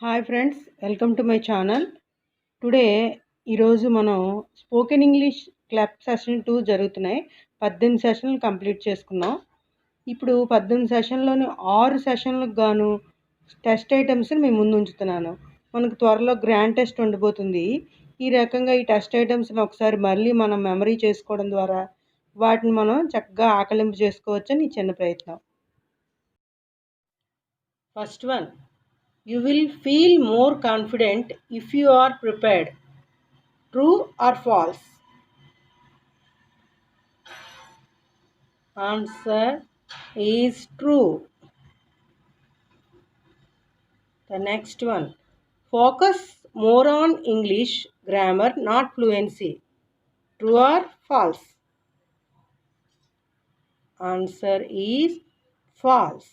Hi friends, welcome to my channel. Today ఈరోజు మనం spoken English club session 2 జరుగుతున్నాయి. 18 సెషన్లు కంప్లీట్ చేసుకున్నాం. ఇప్పుడు 18 సెషన్లోని 6 సెషన్లకు గాను టెస్ట్ ఐటమ్స్ని మీ ముందు ఉంచుతున్నాను. మనకు త్వరలో గ్రాండ్ టెస్ట్ ఉండబోతుంది. ఈ రకంగా ఈ టెస్ట్ ఐటమ్స్ని ఒకసారి మళ్ళీ మనం మెమరీ చేసుకోవడం ద్వారా వాటిని మనం చక్కగా ఆకలింపు చేసుకోవచ్చని ఈ చిన్న ప్రయత్నం. First one, you will feel more confident if you are prepared. True or false? Answer is true. The next one, focus more on English grammar, not fluency. True or false? Answer is false.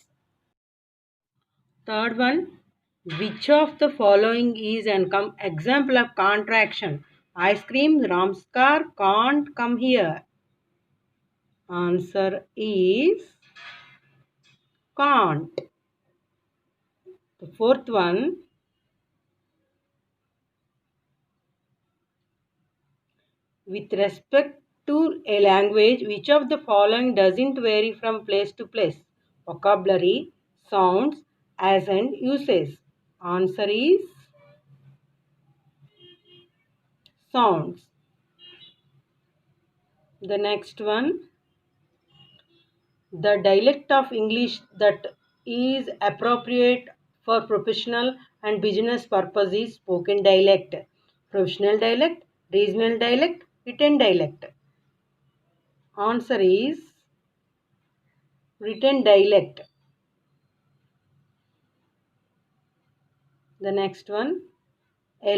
Third one, which of the following is an example of contraction? Ice cream, Ramskar, can't come here. Answer is can't. The fourth one, with respect to a language, which of the following doesn't vary from place to place? Vocabulary, sounds, accent, usage. Answer is sounds. The next one, the dialect of English that is appropriate for professional and business purpose is spoken dialect, professional dialect, regional dialect, written dialect. Answer is written dialect. The next one, a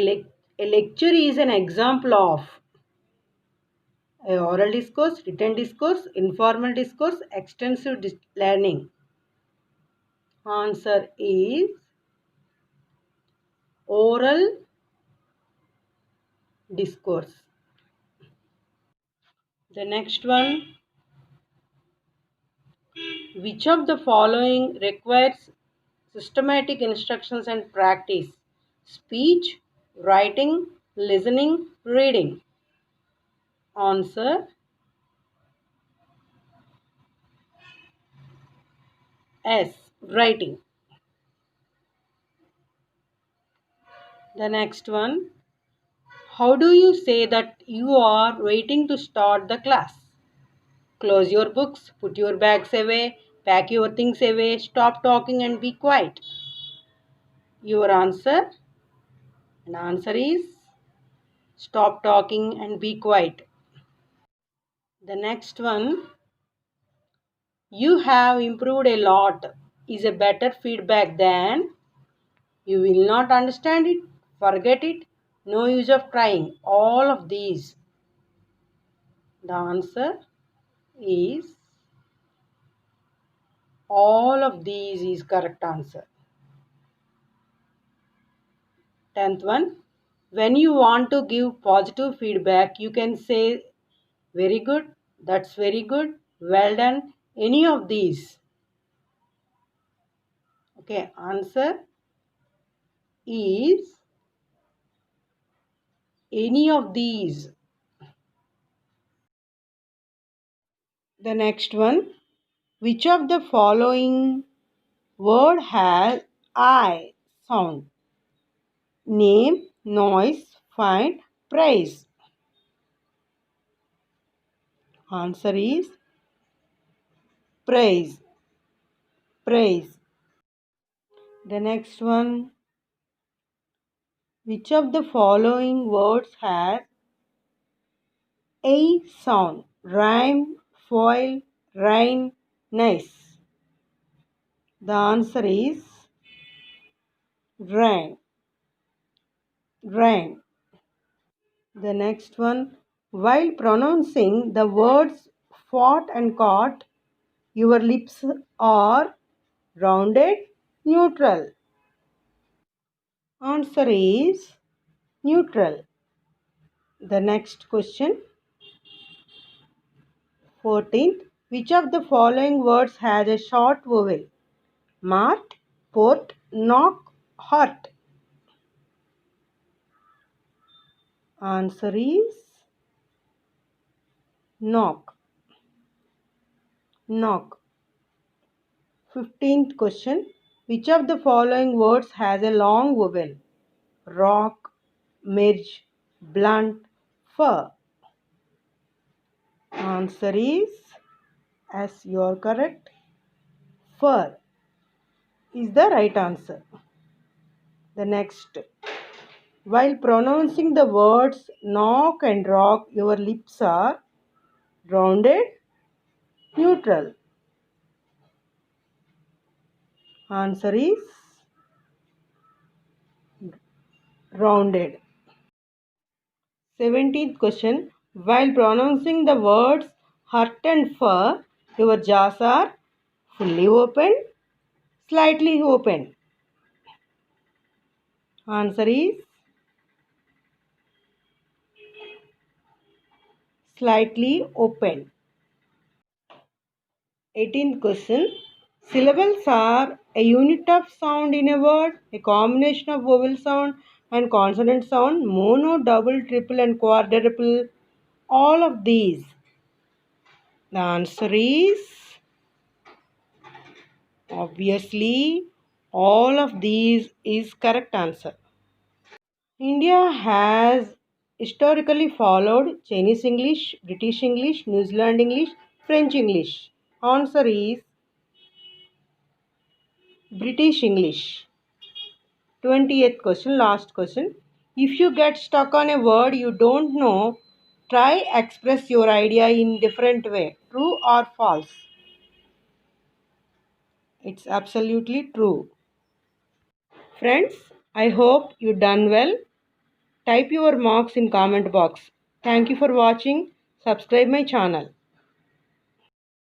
lecture is an example of a oral discourse, written discourse, informal discourse, extensive learning. Answer is oral discourse. The next one, which of the following requires systematic instructions and practice? Speech, writing, listening, reading. Answer S, writing. The next one, how do you say that you are waiting to start the class? Close your books, put your bags away, pack your things away, stop talking and be quiet. Your answer? And answer is stop talking and be quiet. The next one, you have improved a lot is a better feedback than you will not understand it, forget it, no use of trying. All of these. The answer is all of these is correct answer. 10th one, when you want to give positive feedback, you can say very good, that's very good, well done, any of these. Okay, answer is any of these. The next one, which of the following word has I sound? Name, noise, find, praise. Answer is praise. Praise. The next one, which of the following words has A sound? Rhyme, foil, rain, nice. The answer is rain. Rain. The next one, while pronouncing the words fought and caught, your lips are rounded, neutral. Answer is neutral. The next question, 14th, which of the following words has a short vowel? Mart, port, knock, heart. Answer is knock. Knock. 15th question. Which of the following words has a long vowel? Rock, midge, blunt, fur. Answer is, as you are correct, fur is the right answer. The next. While pronouncing the words knock and rock, your lips are rounded, neutral. Answer is rounded. 17th question. While pronouncing the words hurt and fur, your jaws are fully open, slightly open. Answer is slightly open. 18th question. Syllables are a unit of sound in a word, a combination of vowel sound and consonant sound, mono, double, triple, and quadruple. All of these. The answer is obviously all of these is correct answer. India has historically followed Chinese English, British English, New Zealand English, French English. Answer is British English. 20th question, last question. If you get stuck on a word you don't know, try express your idea in different way. True or false? It's absolutely true. Friends, I hope you done well. Type your marks in comment box. Thank you for watching. Subscribe my channel.